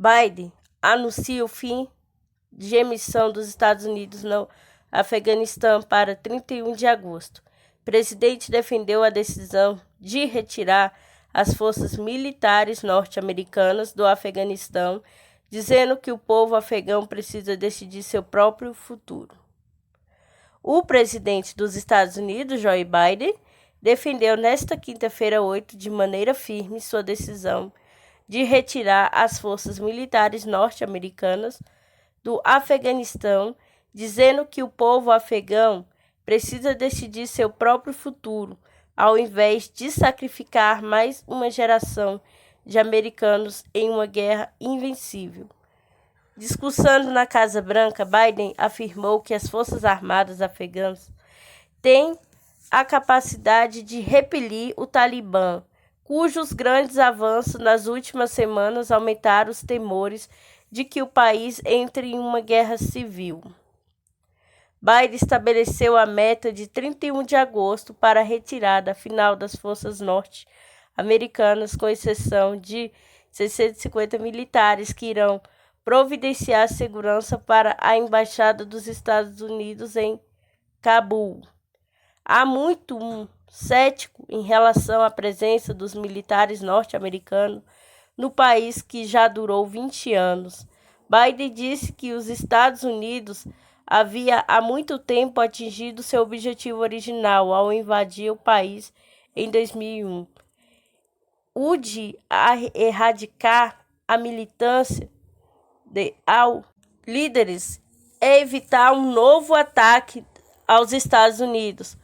Biden anuncia o fim de emissão dos Estados Unidos no Afeganistão para 31 de agosto. O presidente defendeu a decisão de retirar as forças militares norte-americanas do Afeganistão, dizendo que o povo afegão precisa decidir seu próprio futuro. O presidente dos Estados Unidos, Joe Biden, defendeu nesta quinta-feira 8 de maneira firme sua decisão de retirar as forças militares norte-americanas do Afeganistão, dizendo que o povo afegão precisa decidir seu próprio futuro, ao invés de sacrificar mais uma geração de americanos em uma guerra invencível. Discursando na Casa Branca, Biden afirmou que as Forças Armadas afegãs têm a capacidade de repelir o Talibã, cujos grandes avanços nas últimas semanas aumentaram os temores de que o país entre em uma guerra civil. Biden estabeleceu a meta de 31 de agosto para a retirada final das forças norte-americanas, com exceção de 650 militares que irão providenciar segurança para a Embaixada dos Estados Unidos em Cabul. Há muito cético em relação à presença dos militares norte-americanos no país que já durou 20 anos. Biden disse que os Estados Unidos havia há muito tempo atingido seu objetivo original ao invadir o país em 2001, o de erradicar a militância ao líderes e evitar um novo ataque aos Estados Unidos,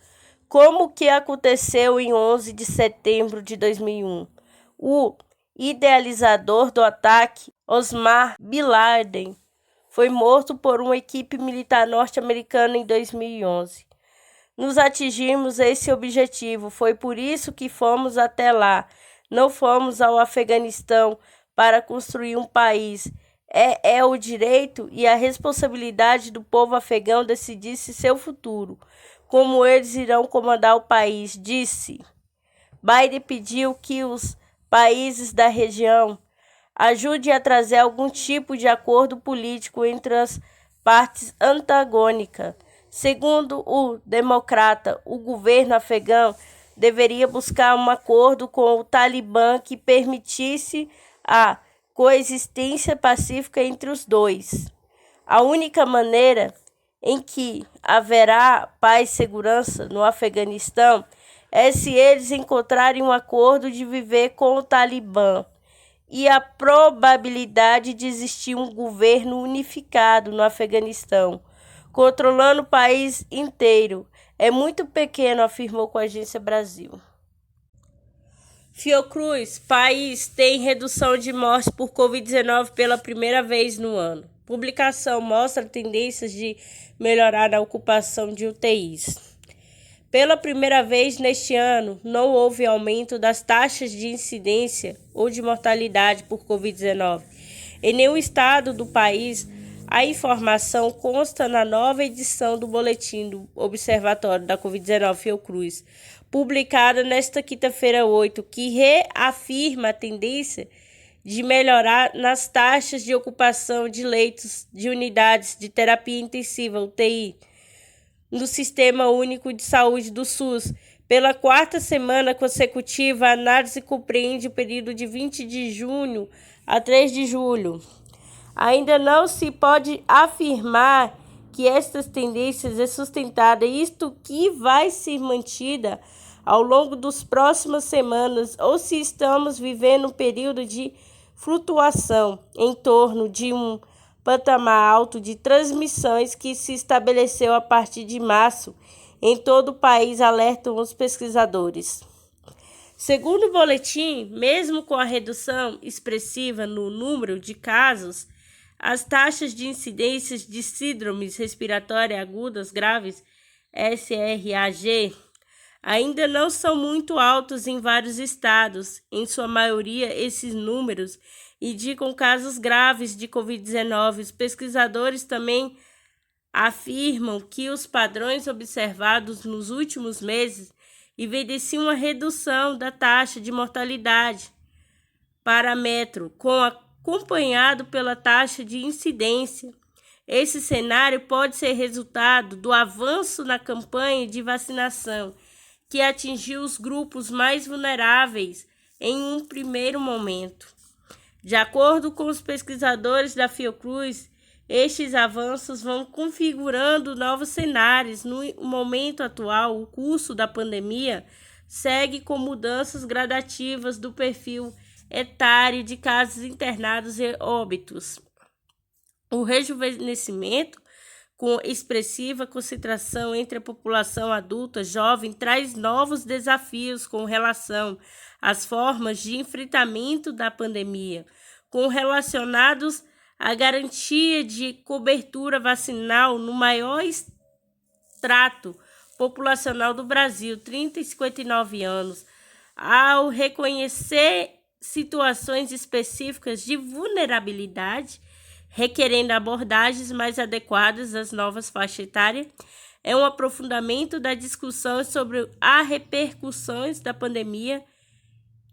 como o que aconteceu em 11 de setembro de 2001. O idealizador do ataque, Osama Bin Laden, foi morto por uma equipe militar norte-americana em 2011. Nos atingimos esse objetivo, foi por isso que fomos até lá. Não fomos ao Afeganistão para construir um país. É o direito e a responsabilidade do povo afegão decidir seu futuro, como eles irão comandar o país, disse. Biden pediu que os países da região ajudem a trazer algum tipo de acordo político entre as partes antagônicas. Segundo o democrata, o governo afegão deveria buscar um acordo com o Talibã que permitisse a coexistência pacífica entre os dois. A única maneira em que haverá paz e segurança no Afeganistão é se eles encontrarem um acordo de viver com o Talibã e a probabilidade de existir um governo unificado no Afeganistão, controlando o país inteiro, é muito pequeno, afirmou com a Agência Brasil. Fiocruz, país tem redução de mortes por Covid-19 pela primeira vez no ano. Publicação mostra tendências de melhorar na ocupação de UTIs. Pela primeira vez neste ano, não houve aumento das taxas de incidência ou de mortalidade por Covid-19. Em nenhum estado do país, a informação consta na nova edição do Boletim do Observatório da Covid-19 Fiocruz, publicada nesta quinta-feira 8, que reafirma a tendência de melhorar nas taxas de ocupação de leitos de unidades de terapia intensiva, UTI, no Sistema Único de Saúde do SUS. Pela quarta semana consecutiva, a análise compreende o período de 20 de junho a 3 de julho. Ainda não se pode afirmar que estas tendências é sustentada, isto que vai ser mantida ao longo das próximas semanas, ou se estamos vivendo um período de flutuação em torno de um patamar alto de transmissões que se estabeleceu a partir de março em todo o país, alertam os pesquisadores. Segundo o boletim, mesmo com a redução expressiva no número de casos, as taxas de incidências de síndromes respiratórias agudas graves, SRAG, ainda não são muito altos em vários estados. Em sua maioria, esses números indicam casos graves de Covid-19. Os pesquisadores também afirmam que os padrões observados nos últimos meses evidenciam uma redução da taxa de mortalidade parâmetro com a acompanhado pela taxa de incidência. Esse cenário pode ser resultado do avanço na campanha de vacinação, que atingiu os grupos mais vulneráveis em um primeiro momento. De acordo com os pesquisadores da Fiocruz, estes avanços vão configurando novos cenários. No momento atual, o curso da pandemia segue com mudanças gradativas do perfil etário de casos internados e óbitos. O rejuvenescimento, com expressiva concentração entre a população adulta jovem, traz novos desafios com relação às formas de enfrentamento da pandemia, com relacionados à garantia de cobertura vacinal no maior extrato populacional do Brasil, 30 e 59 anos, ao reconhecer situações específicas de vulnerabilidade, requerendo abordagens mais adequadas às novas faixas etárias, é um aprofundamento da discussão sobre as repercussões da pandemia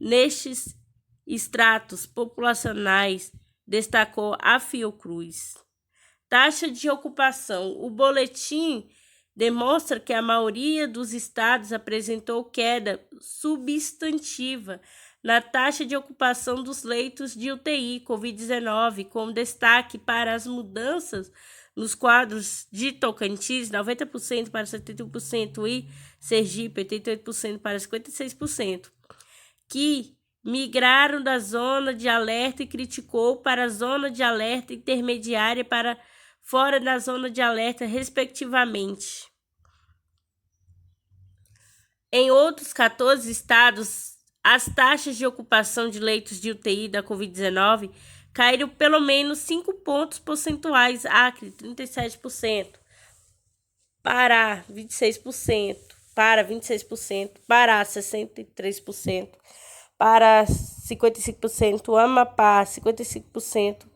nestes estratos populacionais, destacou a Fiocruz. Taxa de ocupação. O boletim demonstra que a maioria dos estados apresentou queda substantiva na taxa de ocupação dos leitos de UTI Covid-19, com destaque para as mudanças nos quadros de Tocantins, 90% para 71%, e Sergipe, 88% para 56%, que migraram da zona de alerta e criticou para a zona de alerta intermediária para fora da zona de alerta, respectivamente. Em outros 14 estados, as taxas de ocupação de leitos de UTI da Covid-19 caíram pelo menos 5 pontos percentuais. Acre, 37%, Pará, 26%, Pará, 63%, para 55%, Amapá, 55%,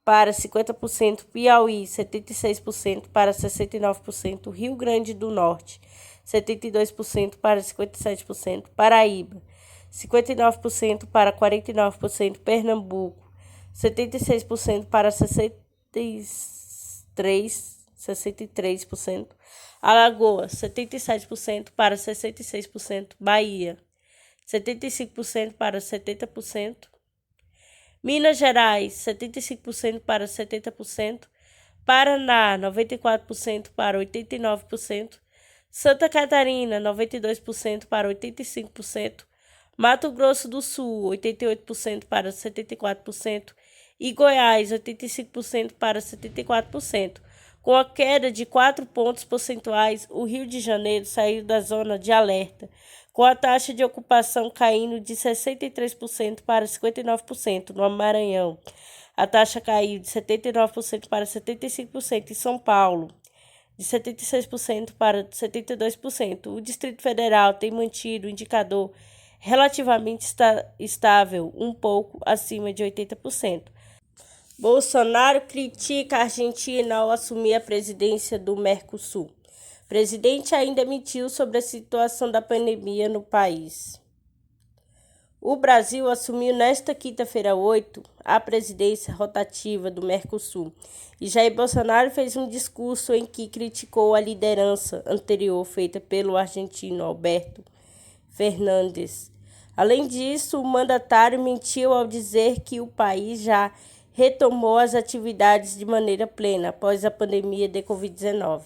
para 50%, Piauí, 76%, para 69%, Rio Grande do Norte, 72%, para 57%, Paraíba, 59% para 49%, Pernambuco, 76% para 63%, Alagoas, 77% para 66%, Bahia, 75% para 70%, Minas Gerais, 75% para 70%, Paraná, 94% para 89%, Santa Catarina, 92% para 85%, Mato Grosso do Sul, 88% para 74%, e Goiás, 85% para 74%. Com a queda de 4 pontos percentuais, o Rio de Janeiro saiu da zona de alerta, com a taxa de ocupação caindo de 63% para 59%. No Maranhão, a taxa caiu de 79% para 75%. Em São Paulo, de 76% para 72%. O Distrito Federal tem mantido o indicador relativamente estável, um pouco acima de 80%. Bolsonaro critica a Argentina ao assumir a presidência do Mercosul. O presidente ainda mentiu sobre a situação da pandemia no país. O Brasil assumiu nesta quinta-feira 8 a presidência rotativa do Mercosul e Jair Bolsonaro fez um discurso em que criticou a liderança anterior feita pelo argentino Alberto Fernandes. Além disso, o mandatário mentiu ao dizer que o país já retomou as atividades de maneira plena após a pandemia de Covid-19.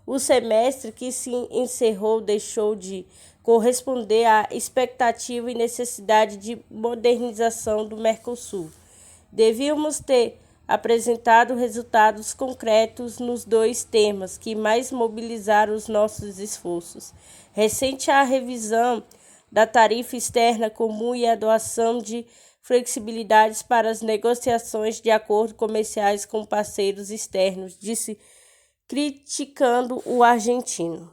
O semestre que se encerrou deixou de corresponder à expectativa e necessidade de modernização do Mercosul. Devíamos ter apresentado resultados concretos nos dois temas que mais mobilizaram os nossos esforços. Recente a revisão da tarifa externa comum e a doação de flexibilidades para as negociações de acordos comerciais com parceiros externos, disse, criticando o argentino.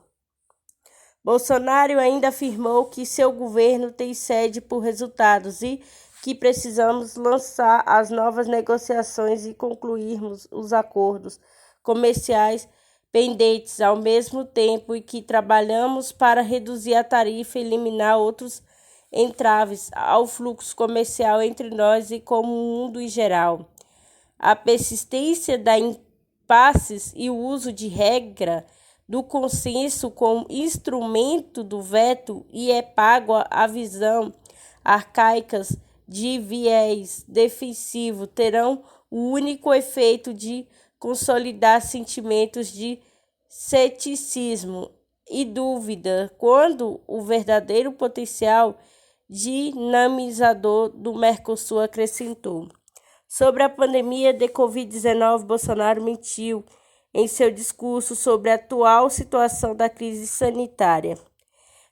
Bolsonaro ainda afirmou que seu governo tem sede por resultados e que precisamos lançar as novas negociações e concluirmos os acordos comerciais pendentes ao mesmo tempo e que trabalhamos para reduzir a tarifa e eliminar outros entraves ao fluxo comercial entre nós e com o mundo em geral. A persistência da impasses e o uso de regra do consenso como instrumento do veto e é pago a visão arcaicas de viés defensivo terão o único efeito de consolidar sentimentos de ceticismo e dúvida, quando o verdadeiro potencial dinamizador do Mercosul acrescentou. Sobre a pandemia de Covid-19, Bolsonaro mentiu em seu discurso sobre a atual situação da crise sanitária.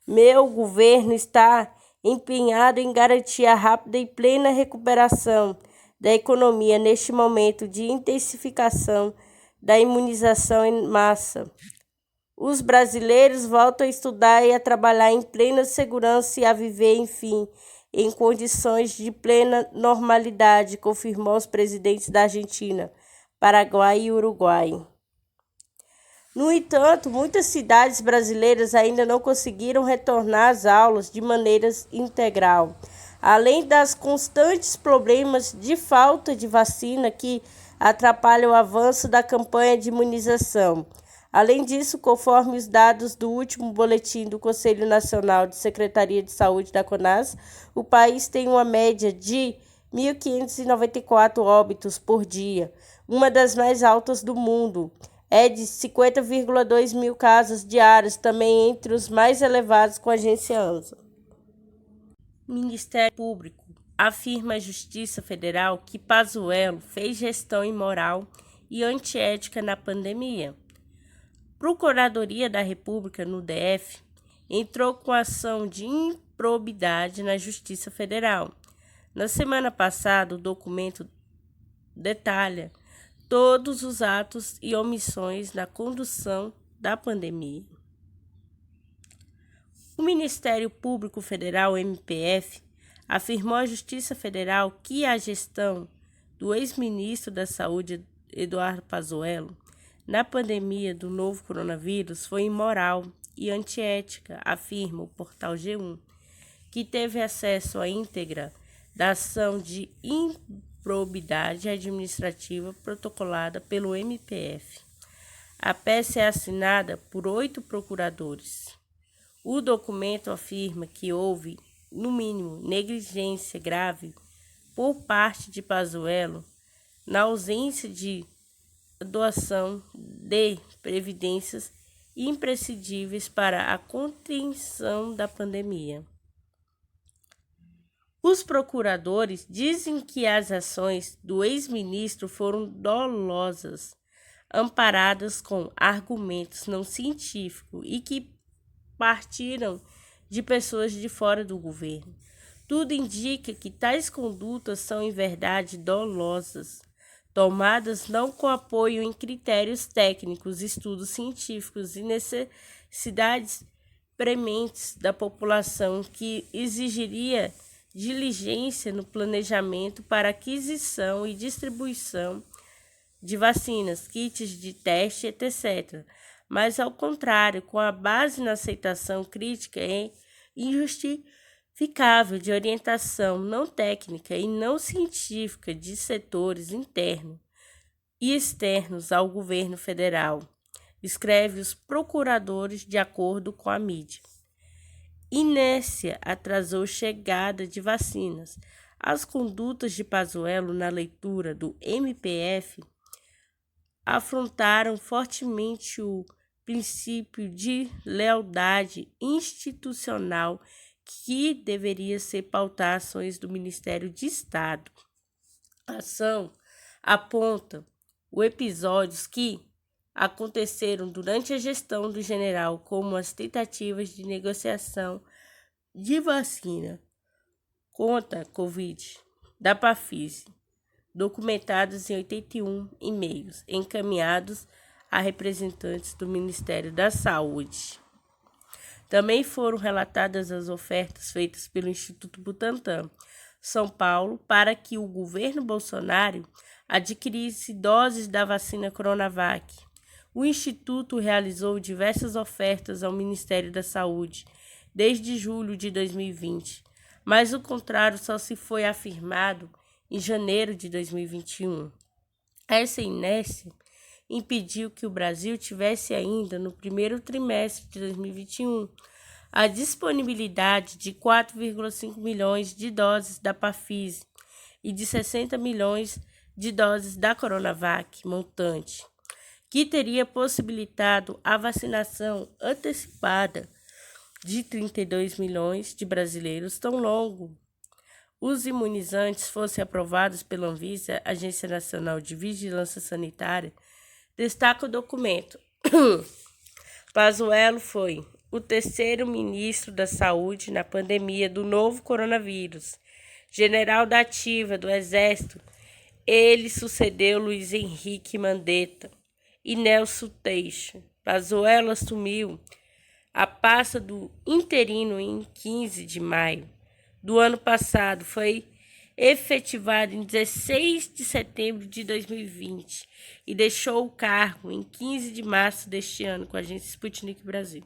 Meu governo está empenhado em garantir a rápida e plena recuperação da economia neste momento de intensificação da imunização em massa. Os brasileiros voltam a estudar e a trabalhar em plena segurança e a viver, enfim, em condições de plena normalidade, confirmou os presidentes da Argentina, Paraguai e Uruguai. No entanto, muitas cidades brasileiras ainda não conseguiram retornar às aulas de maneira integral, além das constantes problemas de falta de vacina que atrapalham o avanço da campanha de imunização. Além disso, conforme os dados do último boletim do Conselho Nacional de Secretaria de Saúde da CONAS, o país tem uma média de 1.594 óbitos por dia, uma das mais altas do mundo. É de 50,2 mil casos diários, também entre os mais elevados com a agência ANSA. Ministério Público afirma à Justiça Federal que Pazuello fez gestão imoral e antiética na pandemia. Procuradoria da República no DF entrou com ação de improbidade na Justiça Federal. Na semana passada, o documento detalha todos os atos e omissões na condução da pandemia. O Ministério Público Federal, MPF, afirmou à Justiça Federal que a gestão do ex-ministro da Saúde, Eduardo Pazuello, na pandemia do novo coronavírus foi imoral e antiética, afirma o portal G1, que teve acesso à íntegra da ação de improbidade administrativa protocolada pelo MPF. A peça é assinada por 8 procuradores. O documento afirma que houve, no mínimo, negligência grave por parte de Pazuello na ausência de doação de previdências imprescindíveis para a contenção da pandemia. Os procuradores dizem que as ações do ex-ministro foram dolosas, amparadas com argumentos não científicos e que partiram de pessoas de fora do governo. Tudo indica que tais condutas são, em verdade, dolosas, tomadas não com apoio em critérios técnicos, estudos científicos e necessidades prementes da população, que exigiria diligência no planejamento para aquisição e distribuição de vacinas, kits de teste, etc., mas, ao contrário, com a base na aceitação crítica e injustificável de orientação não técnica e não científica de setores internos e externos ao governo federal, escreve os procuradores de acordo com a mídia. Inércia atrasou chegada de vacinas. As condutas de Pazuello na leitura do MPF afrontaram fortemente o princípio de lealdade institucional que deveria ser pautar ações do Ministério de Estado. A ação aponta os episódios que aconteceram durante a gestão do general, como as tentativas de negociação de vacina contra a Covid da Pfizer, documentados em 81 e-mails encaminhados a representantes do Ministério da Saúde. Também foram relatadas as ofertas feitas pelo Instituto Butantan, São Paulo, para que o governo Bolsonaro adquirisse doses da vacina Coronavac. O Instituto realizou diversas ofertas ao Ministério da Saúde desde julho de 2020, mas o contrário só se foi afirmado em janeiro de 2021. Essa inércia impediu que o Brasil tivesse ainda no primeiro trimestre de 2021 a disponibilidade de 4,5 milhões de doses da Pfizer e de 60 milhões de doses da Coronavac, montante, que teria possibilitado a vacinação antecipada de 32 milhões de brasileiros, tão longo os imunizantes fossem aprovados pela Anvisa, Agência Nacional de Vigilância Sanitária. Destaca o documento. Pazuello foi o terceiro ministro da Saúde na pandemia do novo coronavírus. General da ativa do Exército, ele sucedeu Luiz Henrique Mandetta e Nelson Teixeira. Pazuello assumiu a pasta do interino em 15 de maio do ano passado. Foi efetivado em 16 de setembro de 2020 e deixou o cargo em 15 de março deste ano com a agência Sputnik Brasil.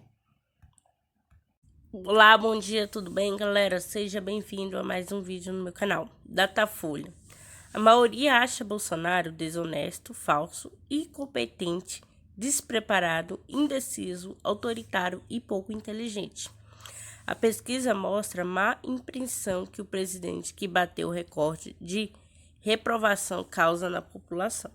Olá, bom dia, tudo bem, galera? Seja bem-vindo a mais um vídeo no meu canal, Datafolha. A maioria acha Bolsonaro desonesto, falso, incompetente, despreparado, indeciso, autoritário e pouco inteligente. A pesquisa mostra má impressão que o presidente que bateu o recorde de reprovação causa na população.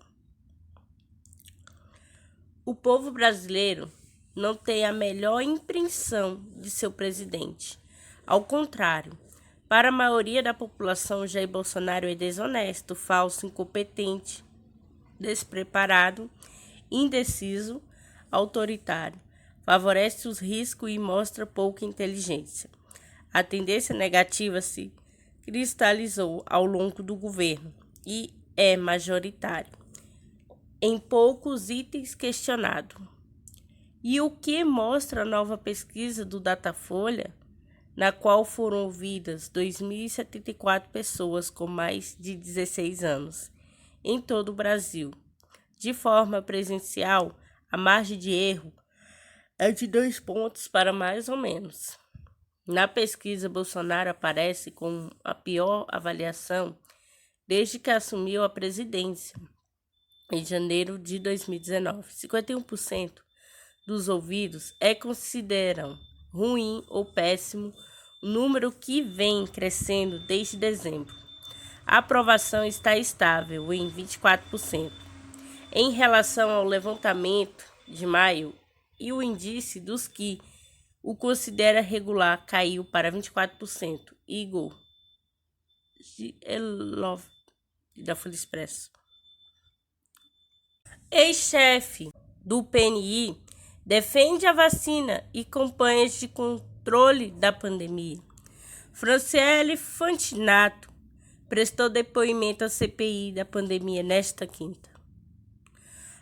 O povo brasileiro não tem a melhor impressão de seu presidente. Ao contrário, para a maioria da população, Jair Bolsonaro é desonesto, falso, incompetente, despreparado, indeciso, autoritário. Favorece os riscos e mostra pouca inteligência. A tendência negativa se cristalizou ao longo do governo e é majoritário em poucos itens questionados. E o que mostra a nova pesquisa do Datafolha, na qual foram ouvidas 2.074 pessoas com mais de 16 anos em todo o Brasil. De forma presencial, a margem de erro é de 2 pontos para mais ou menos. Na pesquisa, Bolsonaro aparece com a pior avaliação desde que assumiu a presidência, em janeiro de 2019. 51% dos ouvidos consideram ruim ou péssimo, número que vem crescendo desde dezembro. A aprovação está estável em 24%. Em relação ao levantamento de maio, e o índice dos que o considera regular caiu para 24%. Igor Elov, da Folha Expresso. Ex-chefe do PNI defende a vacina e campanhas de controle da pandemia. Franciele Fantinato prestou depoimento à CPI da pandemia nesta quinta.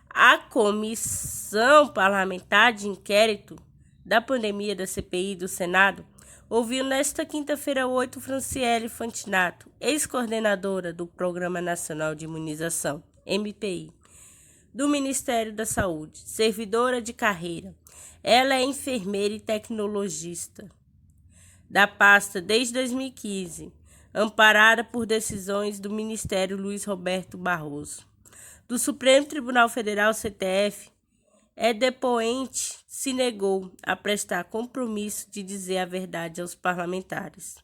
A Comissão Parlamentar de Inquérito da Pandemia da CPI do Senado ouviu nesta quinta-feira 8 Franciele Fantinato, ex-coordenadora do Programa Nacional de Imunização, MPI, do Ministério da Saúde, servidora de carreira. Ela é enfermeira e tecnologista da pasta desde 2015, amparada por decisões do Ministério Luiz Roberto Barroso. Do Supremo Tribunal Federal, STF, depoente se negou a prestar compromisso de dizer a verdade aos parlamentares.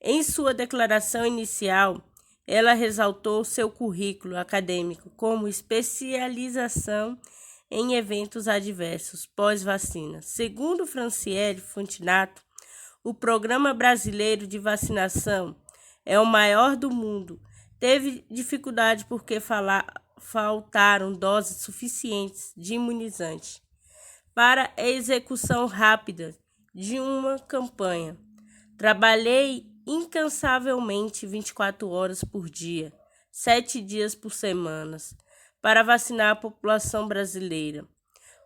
Em sua declaração inicial, ela ressaltou seu currículo acadêmico como especialização em eventos adversos pós-vacina. Segundo Franciele Fantinato, o Programa Brasileiro de Vacinação é o maior do mundo. Teve dificuldade porque faltaram doses suficientes de imunizante para a execução rápida de uma campanha. Trabalhei incansavelmente 24 horas por dia, 7 dias por semana, para vacinar a população brasileira.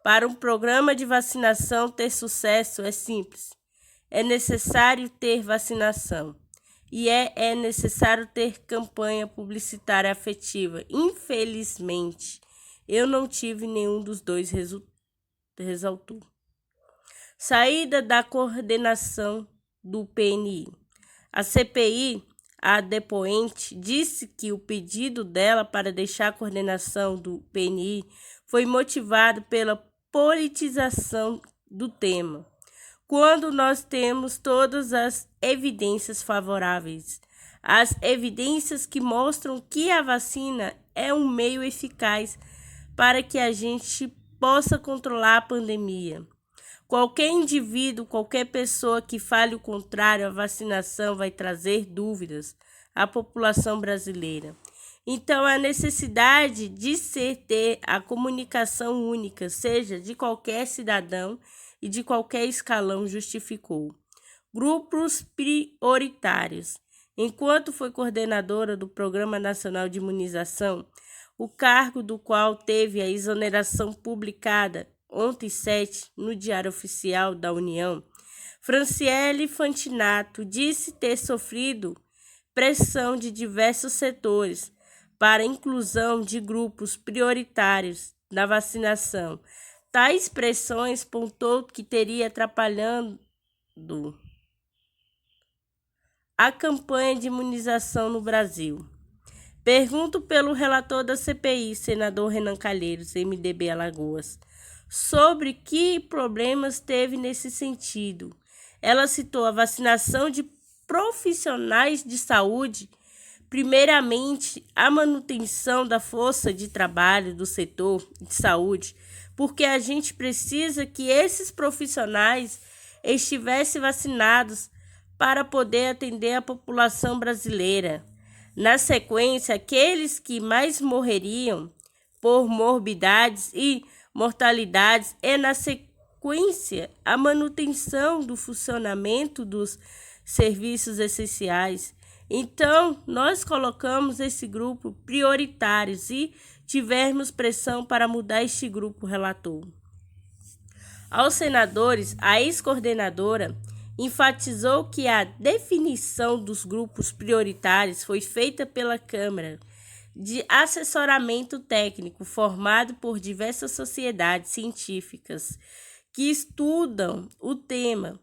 Para um programa de vacinação ter sucesso é simples. É necessário ter vacinação e é necessário ter campanha publicitária afetiva. Infelizmente, eu não tive nenhum dos dois, ressaltou. Saída da coordenação do PNI. A CPI, a depoente, disse que o pedido dela para deixar a coordenação do PNI foi motivado pela politização do tema, quando nós temos todas as evidências favoráveis, as evidências que mostram que a vacina é um meio eficaz para que a gente possa controlar a pandemia. Qualquer indivíduo, qualquer pessoa que fale o contrário, a vacinação vai trazer dúvidas à população brasileira. Então, a necessidade de ter a comunicação única, seja de qualquer cidadão e de qualquer escalão, justificou. Grupos prioritários. Enquanto foi coordenadora do Programa Nacional de Imunização, o cargo do qual teve a exoneração publicada ontem 7 no Diário Oficial da União, Franciele Fantinato disse ter sofrido pressão de diversos setores para a inclusão de grupos prioritários na vacinação. Tais pressões pontou que teria atrapalhando a campanha de imunização no Brasil. Pergunto pelo relator da CPI, senador Renan Calheiros, MDB Alagoas, sobre que problemas teve nesse sentido. Ela citou a vacinação de profissionais de saúde, primeiramente a manutenção da força de trabalho do setor de saúde, porque a gente precisa que esses profissionais estivessem vacinados para poder atender a população brasileira. Na sequência, aqueles que mais morreriam por morbidades e mortalidades é, na sequência, a manutenção do funcionamento dos serviços essenciais. Então, nós colocamos esse grupo prioritários e tivemos pressão para mudar este grupo, relator. Aos senadores, a ex-coordenadora enfatizou que a definição dos grupos prioritários foi feita pela Câmara de Assessoramento Técnico, formado por diversas sociedades científicas que estudam o tema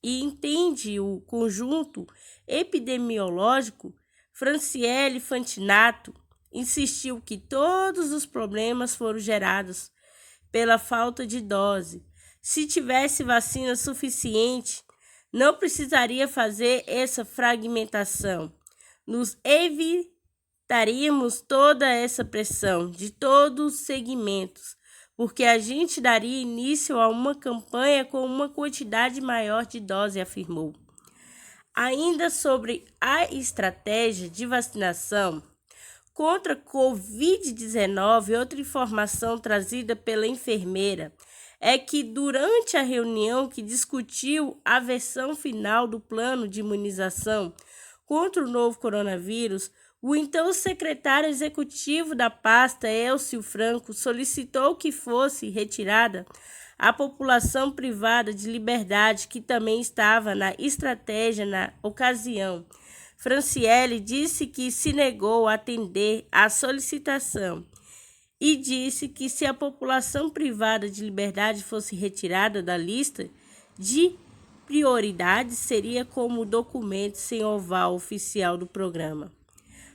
e entende o conjunto epidemiológico. Franciele Fantinato insistiu que todos os problemas foram gerados pela falta de dose. Se tivesse vacina suficiente, não precisaria fazer essa fragmentação. Nos evitaríamos toda essa pressão de todos os segmentos, porque a gente daria início a uma campanha com uma quantidade maior de doses, afirmou. Ainda sobre a estratégia de vacinação contra a Covid-19, outra informação trazida pela enfermeira é que durante a reunião que discutiu a versão final do plano de imunização contra o novo coronavírus, o então secretário executivo da pasta, Elcio Franco, solicitou que fosse retirada a população privada de liberdade, que também estava na estratégia na ocasião. Franciele disse que se negou a atender à solicitação e disse que se a população privada de liberdade fosse retirada da lista de prioridades, seria como documento sem oval oficial do programa.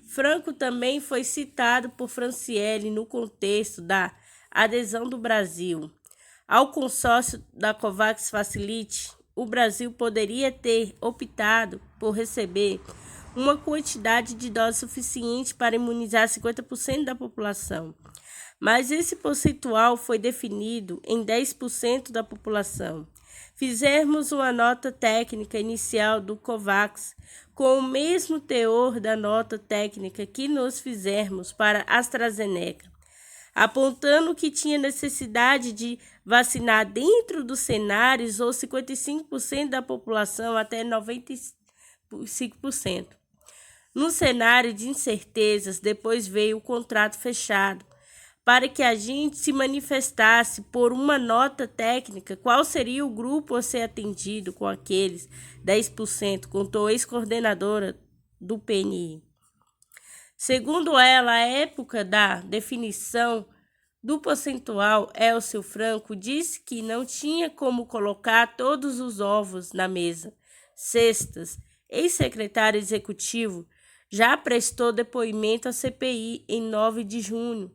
Franco também foi citado por Franciele no contexto da adesão do Brasil ao consórcio da COVAX Facility. O Brasil poderia ter optado por receber uma quantidade de doses suficiente para imunizar 50% da população, mas esse percentual foi definido em 10% da população. Fizemos uma nota técnica inicial do COVAX com o mesmo teor da nota técnica que nós fizemos para a AstraZeneca, apontando que tinha necessidade de vacinar dentro dos cenários ou 55% da população até 95%. No cenário de incertezas, depois veio o contrato fechado, para que a gente se manifestasse por uma nota técnica qual seria o grupo a ser atendido com aqueles 10%, contou a ex-coordenadora do PNI. Segundo ela, a época da definição do percentual, Elcio Franco disse que não tinha como colocar todos os ovos na mesa, cestas. ex-secretário executivo, já prestou depoimento à CPI em 9 de junho.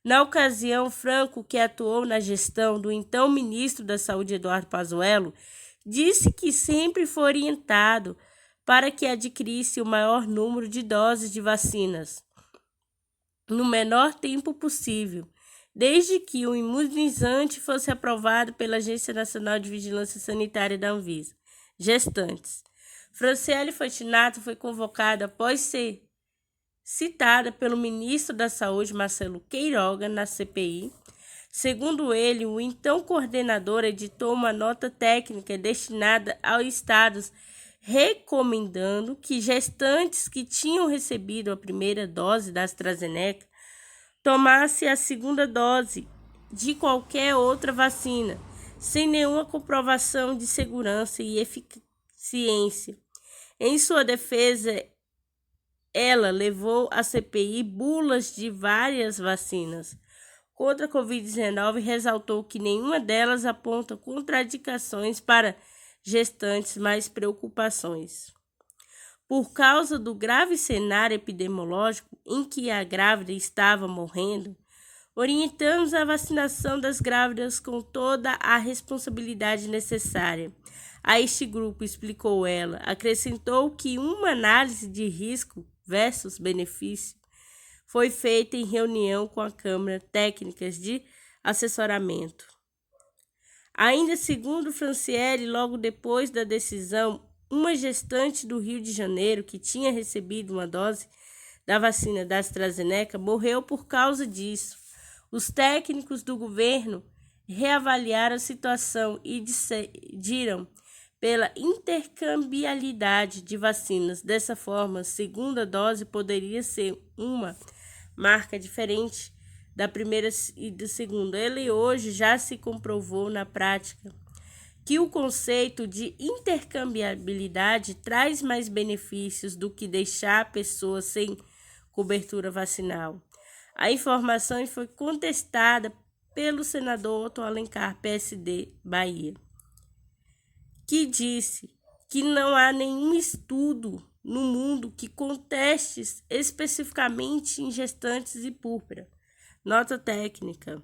Na ocasião, Franco, que atuou na gestão do então ministro da Saúde, Eduardo Pazuello, disse que sempre foi orientado para que adquirisse o maior número de doses de vacinas no menor tempo possível, desde que o imunizante fosse aprovado pela Agência Nacional de Vigilância Sanitária da Anvisa. Gestantes. Franciele Fortunato foi convocada após ser citada pelo ministro da Saúde, Marcelo Queiroga, na CPI. Segundo ele, o então coordenador editou uma nota técnica destinada aos estados recomendando que gestantes que tinham recebido a primeira dose da AstraZeneca tomassem a segunda dose de qualquer outra vacina, sem nenhuma comprovação de segurança e eficiência. Em sua defesa, ela levou à CPI bulas de várias vacinas contra a Covid-19 e ressaltou que nenhuma delas aponta contraindicações para gestantes, mas preocupações. Por causa do grave cenário epidemiológico em que a grávida estava morrendo, orientamos a vacinação das grávidas com toda a responsabilidade necessária a este grupo, explicou ela. Acrescentou que uma análise de risco versus benefício foi feita em reunião com a Câmara Técnicas de Assessoramento. Ainda segundo Franciele, logo depois da decisão, uma gestante do Rio de Janeiro que tinha recebido uma dose da vacina da AstraZeneca morreu por causa disso. Os técnicos do governo reavaliaram a situação e decidiram pela intercambiabilidade de vacinas. Dessa forma, a segunda dose poderia ser uma marca diferente da primeira e da segunda. Ele hoje já se comprovou na prática que o conceito de intercambiabilidade traz mais benefícios do que deixar a pessoa sem cobertura vacinal. A informação foi contestada pelo senador Otto Alencar, PSD, Bahia, que disse que não há nenhum estudo no mundo que conteste especificamente em gestantes e púrpura. Nota técnica.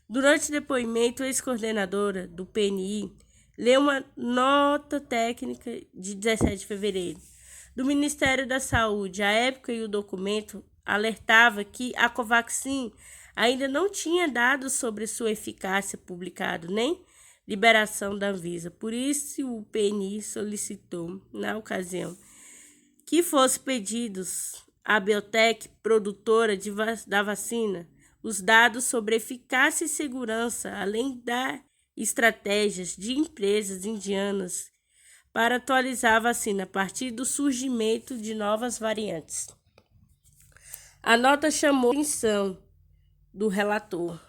Durante o depoimento, a ex-coordenadora do PNI leu uma nota técnica de 17 de fevereiro do Ministério da Saúde. À época, o documento alertava que a Covaxin ainda não tinha dados sobre sua eficácia publicado, nem liberação da Anvisa. Por isso, o PNI solicitou, na ocasião, que fossem pedidos à biotech produtora da vacina os dados sobre eficácia e segurança, além das estratégias de empresas indianas para atualizar a vacina a partir do surgimento de novas variantes. A nota chamou a atenção do relator.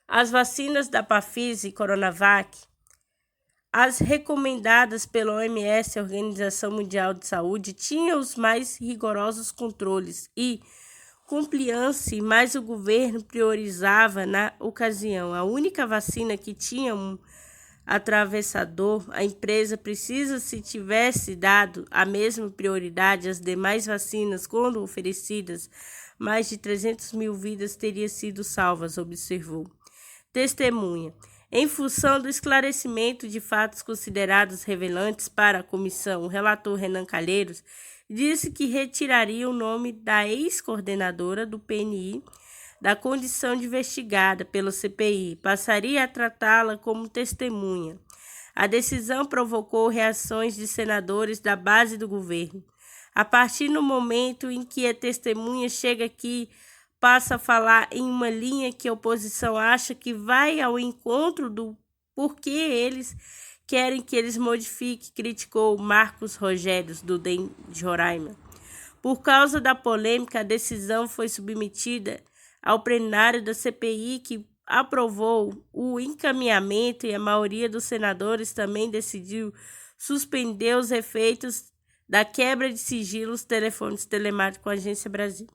As vacinas da Pfizer e Coronavac, as recomendadas pela OMS, a Organização Mundial de Saúde, tinham os mais rigorosos controles e compliance, mas o governo priorizava na ocasião. A única vacina que tinha um atravessador, a empresa precisa, se tivesse dado a mesma prioridade às demais vacinas quando oferecidas, mais de 300 mil vidas teriam sido salvas, observou. Testemunha. Em função do esclarecimento de fatos considerados relevantes para a comissão, o relator Renan Calheiros disse que retiraria o nome da ex-coordenadora do PNI da condição de investigada pela CPI, passaria a tratá-la como testemunha. A decisão provocou reações de senadores da base do governo. A partir do momento em que a testemunha chega aqui, passa a falar em uma linha que a oposição acha que vai ao encontro do porquê eles querem que eles modifiquem, criticou Marcos Rogério, do DEM de Roraima. Por causa da polêmica, a decisão foi submetida ao plenário da CPI, que aprovou o encaminhamento e a maioria dos senadores também decidiu suspender os efeitos da quebra de sigilos telefônicos telemáticos com a Agência Brasil.